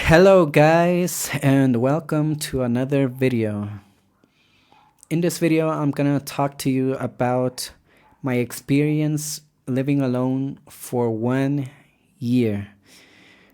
Hello guys and welcome to another video. In this video I'm gonna talk to you about my experience living alone for 1 year.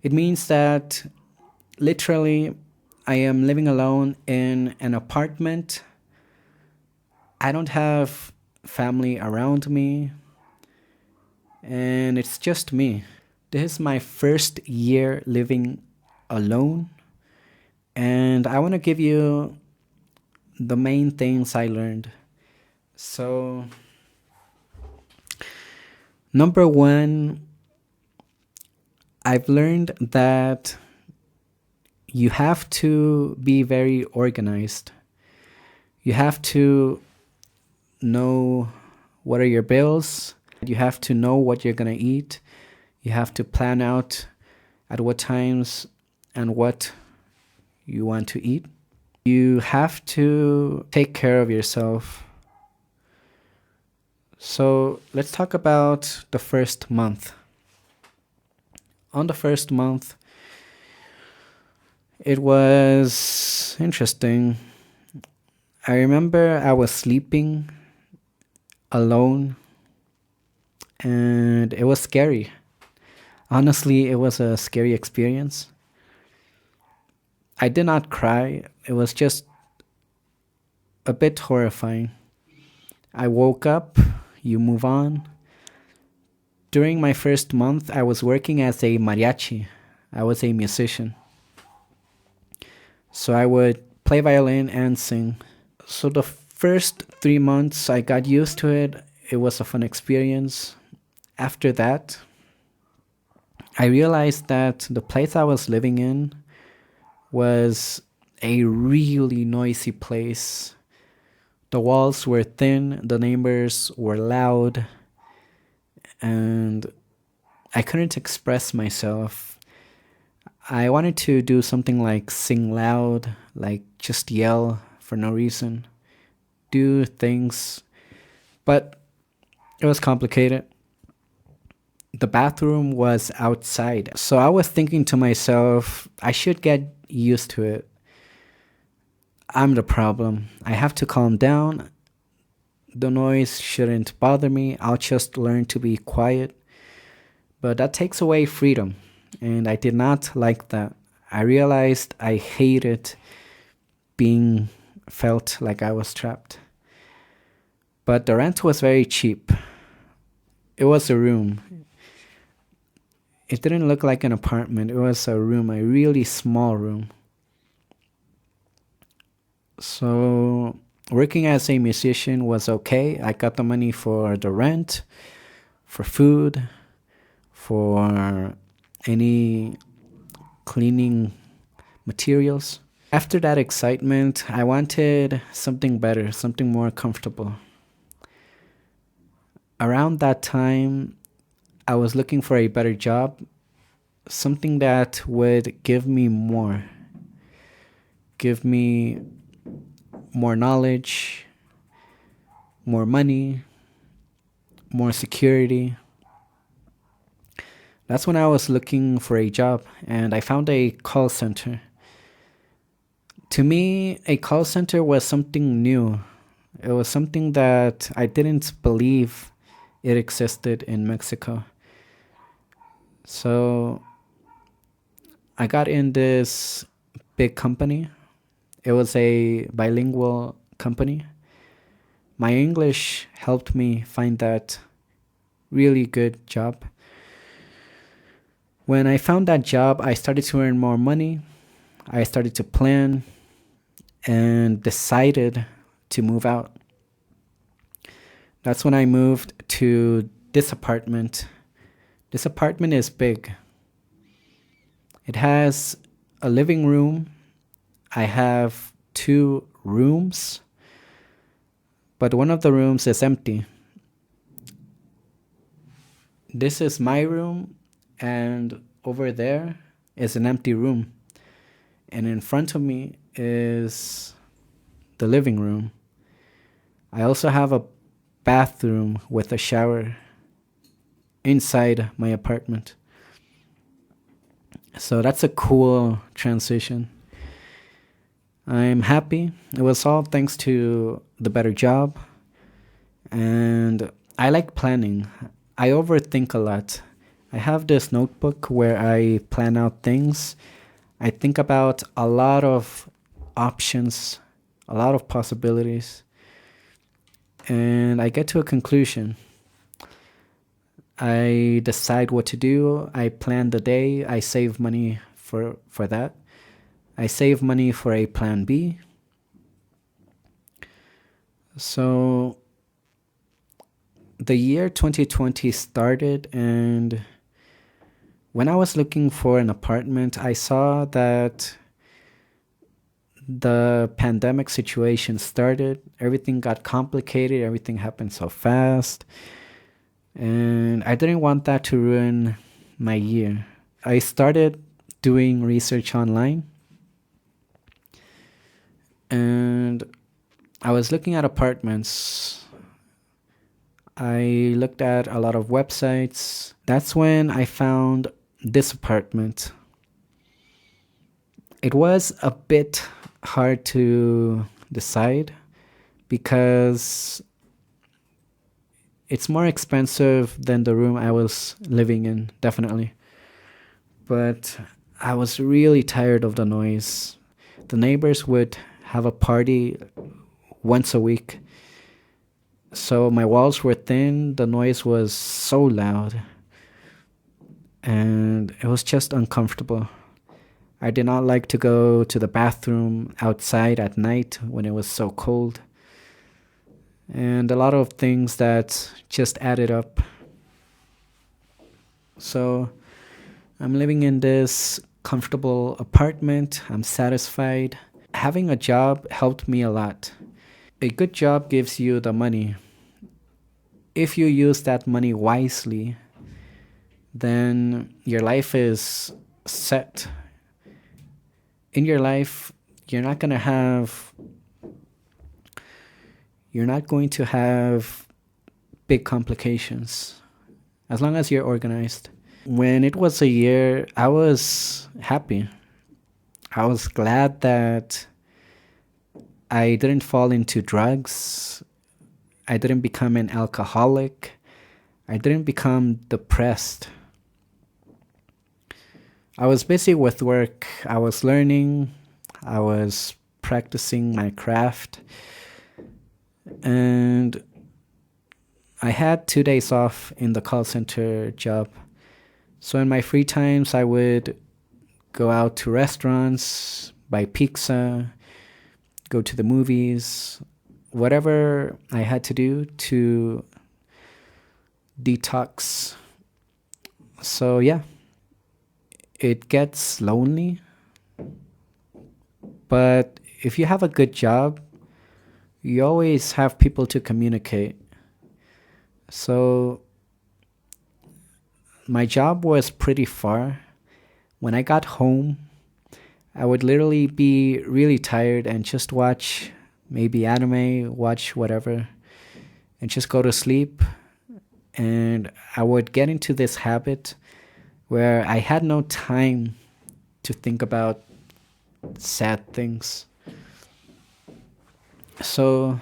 It means that literally I am living alone in an apartment. I don't have family around me and it's just me. This is my first year living alone, and I want to give you the main things I learned. So, number one, I've learned that you have to be very organized. You have to know what are your bills. You have to know what you're going to eat. You have to plan out at what times and what you want to eat. You have to take care of yourself. So let's talk about the first month. On the first month, it was interesting. I remember I was sleeping alone and it was scary. Honestly, it was a scary experience. I did not cry. It was just a bit horrifying. I woke up, you move on. During my first month, I was working as a mariachi. I was a musician. So I would play violin and sing. So the first 3 months, I got used to it. It was a fun experience. After that, I realized that the place I was living in was a really noisy place. The walls were thin, the neighbors were loud, and I couldn't express myself. I wanted to do something like sing loud, like just yell for no reason, do things, but it was complicated. The bathroom was outside, so I was thinking to myself, I should get used to it. I'm the problem. I have to calm down. The noise shouldn't bother me. I'll just learn to be quiet. But that takes away freedom, and I did not like that. I realized I hated being felt like I was trapped. But the rent was very cheap. It was a room. It didn't look like an apartment. It was a room, a really small room. So working as a musician was okay. I got the money for the rent, for food, for any cleaning materials. After that excitement, I wanted something better, something more comfortable. Around that time, I was looking for a better job, something that would give me more knowledge, more money, more security. That's when I was looking for a job, and I found a call center. To me, a call center was something new. It was something that I didn't believe it existed in Mexico. So I got in this big company. It was a bilingual company. My English helped me find that really good job. When I found that job, I started to earn more money. I started to plan and decided to move out. That's when I moved to this apartment. This apartment is big. It has a living room. I have 2 rooms, but one of the rooms is empty. This is my room, and over there is an empty room. And in front of me is the living room. I also have a bathroom with a shower inside my apartment. So that's a cool transition. I'm happy. It was all thanks to the better job. And I like planning. I overthink a lot. I have this notebook where I plan out things. I think about a lot of options, a lot of possibilities, and I get to a conclusion. I decide what to do. I plan the day. I save money for that. I save money for a plan B. So the year 2020 started, and when I was looking for an apartment, I saw that the pandemic situation started. Everything got complicated, everything happened so fast, and I didn't want that to ruin my year. I started doing research online, and I was looking at apartments. I looked at a lot of websites. That's when I found this apartment. It was a bit hard to decide because it's more expensive than the room I was living in, definitely. But I was really tired of the noise. The neighbors would have a party once a week. So my walls were thin, the noise was so loud, and it was just uncomfortable. I did not like to go to the bathroom outside at night when it was so cold. And a lot of things that just added up. So I'm living in this comfortable apartment. I'm satisfied. Having a job helped me a lot. A good job gives you the money. If you use that money wisely, then your life is set. In your life, you're not going to have big complications as long as you're organized. When it was a year, I was happy. I was glad that I didn't fall into drugs. I didn't become an alcoholic. I didn't become depressed. I was busy with work. I was learning. I was practicing my craft. And I had 2 days off in the call center job. So in my free times, I would go out to restaurants, buy pizza, go to the movies, whatever I had to do to detox. So yeah, it gets lonely. But if you have a good job, you always have people to communicate. So my job was pretty far. When I got home, I would literally be really tired and just watch maybe anime, watch whatever, and just go to sleep. And I would get into this habit where I had no time to think about sad things. So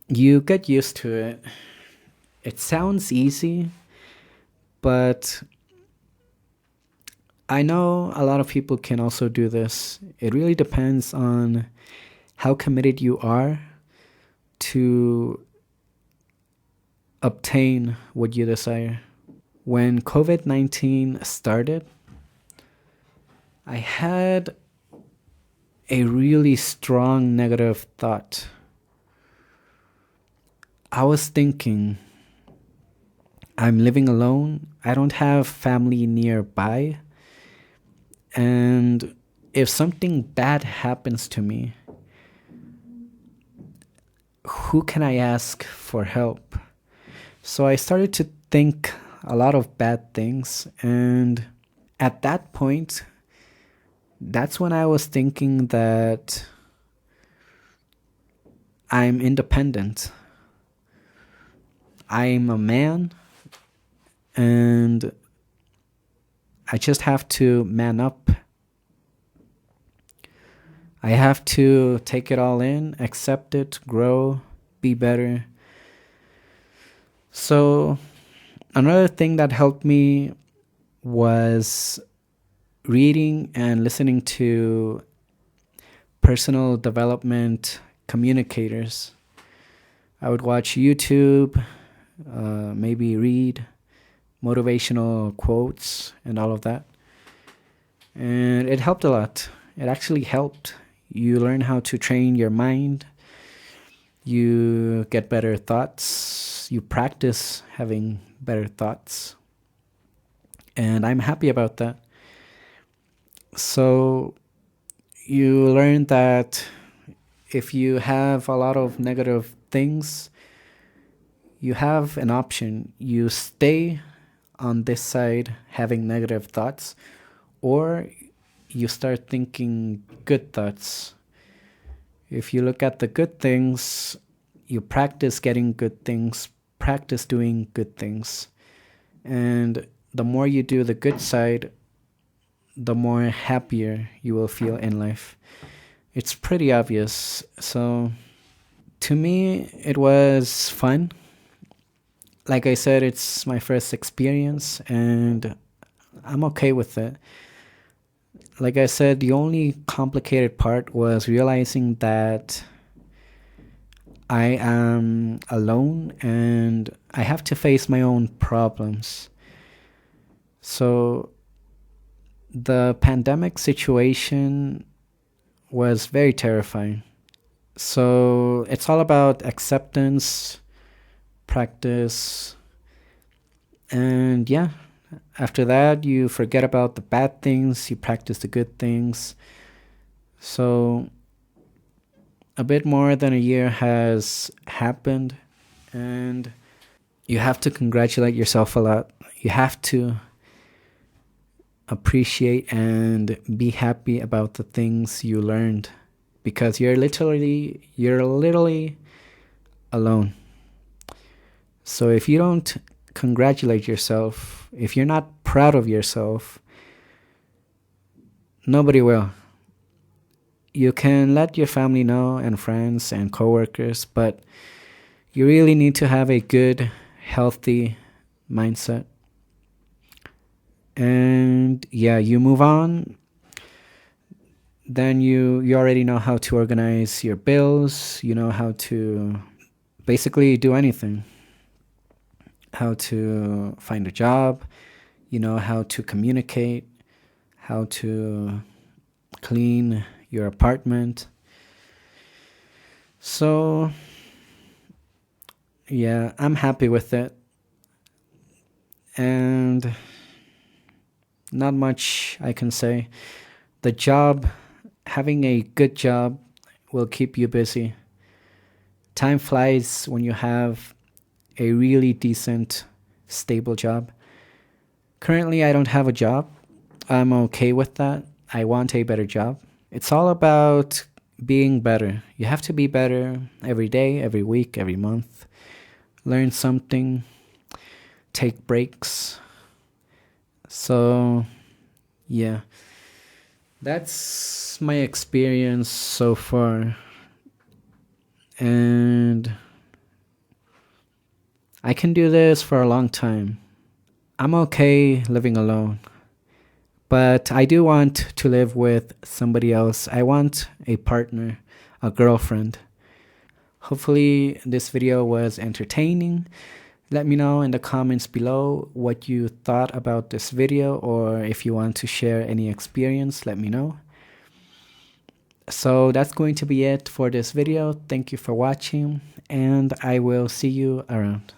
you get used to it. It sounds easy, but I know a lot of people can also do this. It really depends on how committed you are to obtain what you desire. When COVID-19 started, I had a really strong negative thought. I was thinking, I'm living alone. I don't have family nearby. And if something bad happens to me, who can I ask for help? So I started to think a lot of bad things. And at that point, that's when I was thinking that I'm independent. I'm a man, and I just have to man up. I have to take it all in, accept it, grow, be better. So, another thing that helped me was reading and listening to personal development communicators. I would watch YouTube, maybe read motivational quotes and all of that. And it helped a lot. It actually helped. You learn how to train your mind. You get better thoughts. You practice having better thoughts. And I'm happy about that. So you learn that if you have a lot of negative things, you have an option. You stay on this side having negative thoughts, or you start thinking good thoughts. If you look at the good things, you practice getting good things, practice doing good things. And the more you do the good side, the more happier you will feel in life. It's pretty obvious. So to me, it was fun. Like I said, it's my first experience and I'm okay with it. Like I said, the only complicated part was realizing that I am alone and I have to face my own problems. So the pandemic situation was very terrifying. So it's all about acceptance, practice, and yeah, after that you forget about the bad things, you practice the good things. So a bit more than a year has happened and you have to congratulate yourself a lot. You have to appreciate and be happy about the things you learned, because you're literally alone. So if you don't congratulate yourself, if you're not proud of yourself, nobody will. You can let your family know and friends and coworkers, but you really need to have a good, healthy mindset. And yeah, you move on. Then you already know how to organize your bills. You know how to basically do anything. How to find a job. You know how to communicate. How to clean your apartment. So yeah, I'm happy with it. And not much I can say. The job, having a good job will keep you busy. Time flies when you have a really decent, stable job. Currently, I don't have a job. I'm okay with that. I want a better job. It's all about being better. You have to be better every day, every week, every month. Learn something. Take breaks. So, yeah. That's my experience so far. And I can do this for a long time. I'm okay living alone. But I do want to live with somebody else. I want a partner, a girlfriend. Hopefully this video was entertaining. Let me know in the comments below what you thought about this video, or if you want to share any experience, let me know. So that's going to be it for this video. Thank you for watching, and I will see you around.